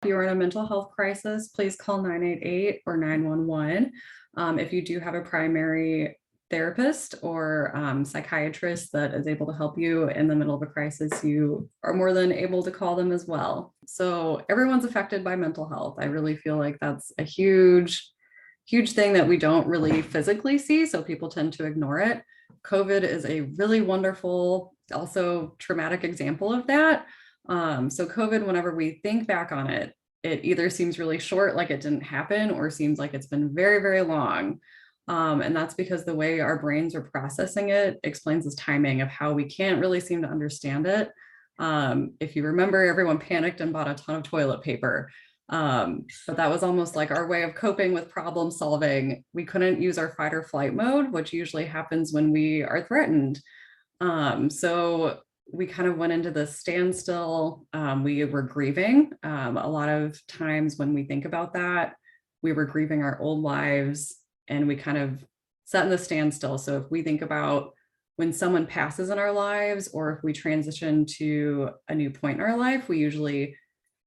If you're in a mental health crisis, please call 988 or 911. If you do have a primary therapist or psychiatrist that is able to help you in the middle of a crisis, you are more than able to call them as well. So everyone's affected by mental health. I really feel like that's a huge thing that we don't really physically see, so people tend to ignore it. COVID is a really wonderful, also traumatic example of that. So COVID, whenever we think back on it, it either seems really short, like it didn't happen, or seems like it's been very, very long. And that's because the way our brains are processing it explains this timing of how we can't really seem to understand it. If you remember, everyone panicked and bought a ton of toilet paper. But that was almost like our way of coping with problem solving. We couldn't use our fight or flight mode, which usually happens when we are threatened. So we kind of went into this standstill. We were grieving. A lot of times when we think about that, we were grieving our old lives and we kind of sat in the standstill. So if we think about when someone passes in our lives, or if we transition to a new point in our life, we usually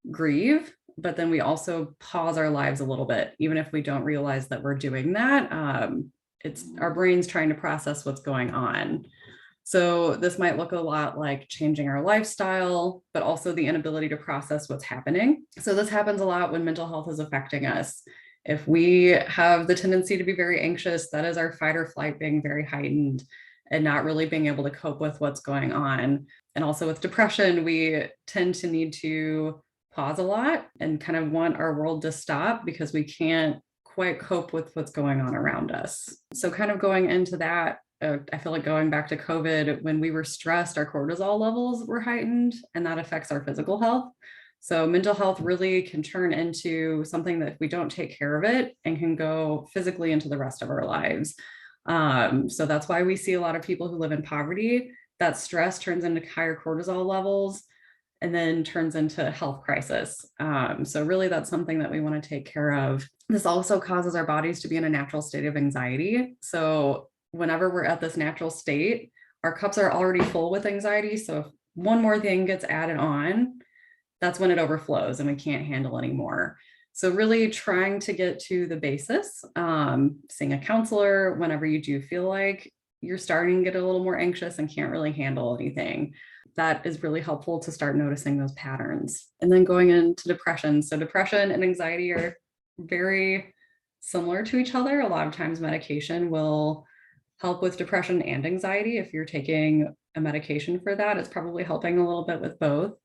grieve, but then we also pause our lives a little bit, even if we don't realize that we're doing that. It's our brain's trying to process what's going on. So this might look a lot like changing our lifestyle, but also the inability to process what's happening. So this happens a lot when mental health is affecting us. If we have the tendency to be very anxious, that is our fight or flight being very heightened and not really being able to cope with what's going on. And also with depression, we tend to need to pause a lot and kind of want our world to stop because we can't quite cope with what's going on around us. So kind of going into that, I feel like going back to COVID, when we were stressed, our cortisol levels were heightened, and that affects our physical health. So mental health really can turn into something that if we don't take care of it, and can go physically into the rest of our lives. So that's why we see a lot of people who live in poverty, that stress turns into higher cortisol levels and then turns into health crisis. So really that's something that we want to take care of. This also causes our bodies to be in a natural state of anxiety. So whenever we're at this natural state, our cups are already full with anxiety. So if one more thing gets added on, that's when it overflows and we can't handle anymore. So really trying to get to the basis, seeing a counselor whenever you do feel like you're starting to get a little more anxious and can't really handle anything. That is really helpful to start noticing those patterns. And then going into depression. So depression and anxiety are very similar to each other. A lot of times medication will help with depression and anxiety. If you're taking a medication for that, it's probably helping a little bit with both.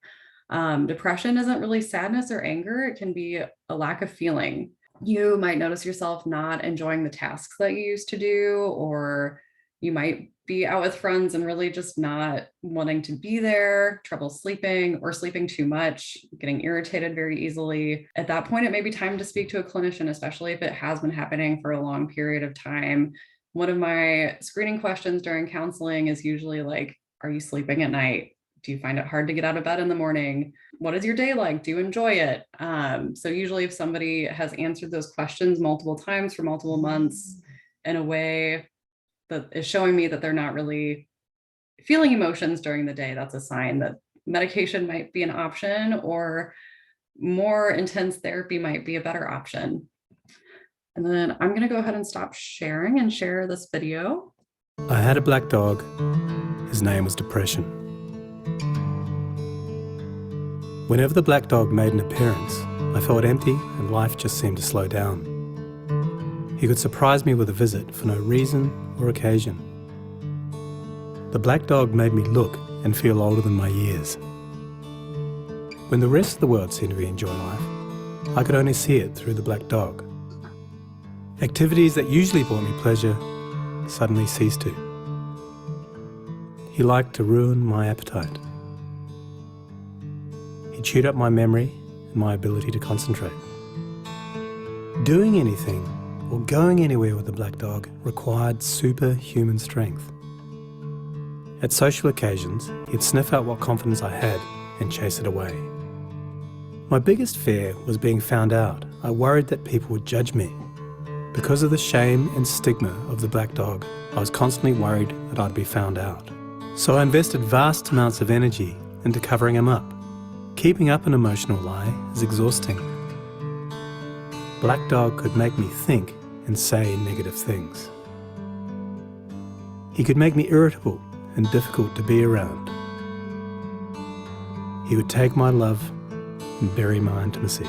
Depression isn't really sadness or anger. It can be a lack of feeling. You might notice yourself not enjoying the tasks that you used to do, or you might be out with friends and really just not wanting to be there, trouble sleeping or sleeping too much, getting irritated very easily. At that point, it may be time to speak to a clinician, especially if it has been happening for a long period of time. One of my screening questions during counseling is usually like, are you sleeping at night? Do you find it hard to get out of bed in the morning? What is your day like? Do you enjoy it? So usually if somebody has answered those questions multiple times for multiple months in a way that is showing me that they're not really feeling emotions during the day, that's a sign that medication might be an option, or more intense therapy might be a better option. And then I'm going to go ahead and stop sharing and share this video. I had a black dog. His name was Depression. Whenever the black dog made an appearance, I felt empty and life just seemed to slow down. He could surprise me with a visit for no reason or occasion. The black dog made me look and feel older than my years. When the rest of the world seemed to be enjoying life, I could only see it through the black dog. Activities that usually brought me pleasure suddenly ceased to. He liked to ruin my appetite. He chewed up my memory and my ability to concentrate. Doing anything or going anywhere with the black dog required superhuman strength. At social occasions, he'd sniff out what confidence I had and chase it away. My biggest fear was being found out. I worried that people would judge me. Because of the shame and stigma of the black dog, I was constantly worried that I'd be found out. So I invested vast amounts of energy into covering him up, keeping up an emotional lie is exhausting. Black Dog could make me think and say negative things. He could make me irritable and difficult to be around. He would take my love and bury my intimacy.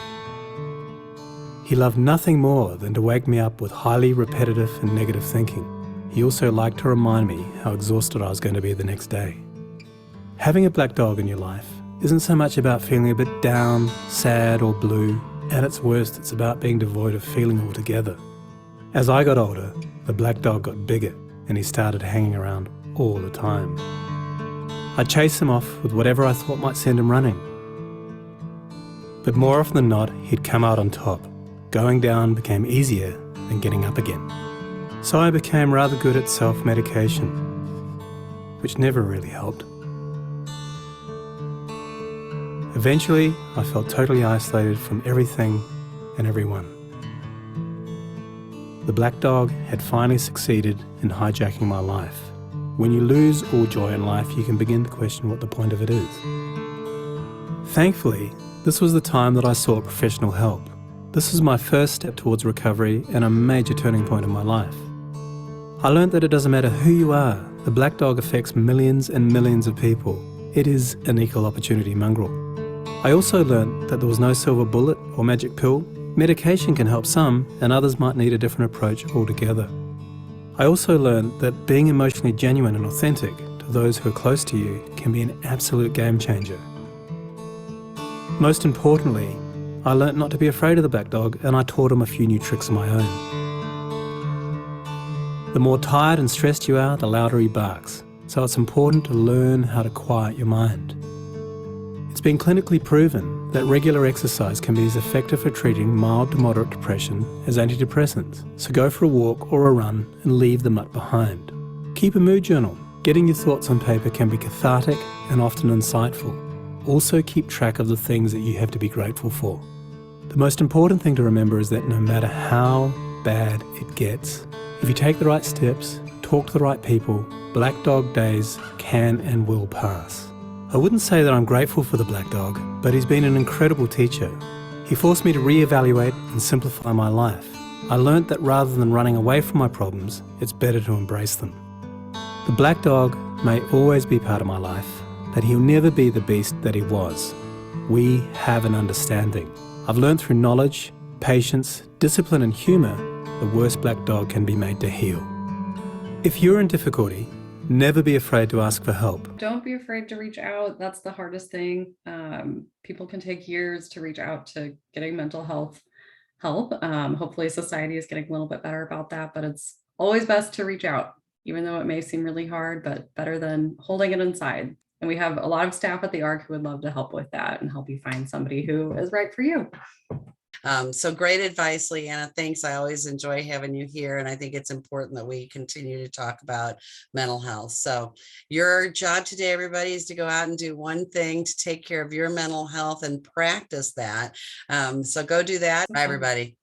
He loved nothing more than to wake me up with highly repetitive and negative thinking. He also liked to remind me how exhausted I was going to be the next day. Having a black dog in your life isn't so much about feeling a bit down, sad or blue. At its worst, it's about being devoid of feeling altogether. As I got older, the black dog got bigger and he started hanging around all the time. I'd chase him off with whatever I thought might send him running. But more often than not, he'd come out on top. Going down became easier than getting up again. So I became rather good at self-medication, which never really helped. Eventually, I felt totally isolated from everything and everyone. The black dog had finally succeeded in hijacking my life. When you lose all joy in life, you can begin to question what the point of it is. Thankfully, this was the time that I sought professional help. This was my first step towards recovery and a major turning point in my life. I learned that it doesn't matter who you are, the black dog affects millions and millions of people. It is an equal opportunity mongrel. I also learned that there was no silver bullet or magic pill. Medication can help some, and others might need a different approach altogether. I also learned that being emotionally genuine and authentic to those who are close to you can be an absolute game changer. Most importantly, I learnt not to be afraid of the black dog, and I taught him a few new tricks of my own. The more tired and stressed you are, the louder he barks, so it's important to learn how to quiet your mind. It's been clinically proven that regular exercise can be as effective for treating mild to moderate depression as antidepressants, so go for a walk or a run and leave the mutt behind. Keep a mood journal. Getting your thoughts on paper can be cathartic and often insightful. Also keep track of the things that you have to be grateful for. The most important thing to remember is that no matter how bad it gets, if you take the right steps, talk to the right people, black dog days can and will pass. I wouldn't say that I'm grateful for the black dog, but he's been an incredible teacher. He forced me to reevaluate and simplify my life. I learnt that rather than running away from my problems, it's better to embrace them. The black dog may always be part of my life, but he'll never be the beast that he was. We have an understanding. I've learned through knowledge, patience, discipline and humour, the worst black dog can be made to heal. If you're in difficulty, never be afraid to ask for help. Don't be afraid to reach out. That's the hardest thing. People can take years to reach out to getting mental health help. Hopefully society is getting a little bit better about that, but it's always best to reach out, even though it may seem really hard, but better than holding it inside. And we have a lot of staff at the ARC who would love to help with that and help you find somebody who is right for you. So great advice, Leanna. Thanks. I always enjoy having you here. And I think it's important that we continue to talk about mental health. So your job today, everybody, is to go out and do one thing to take care of your mental health and practice that. So go do that. Bye, everybody.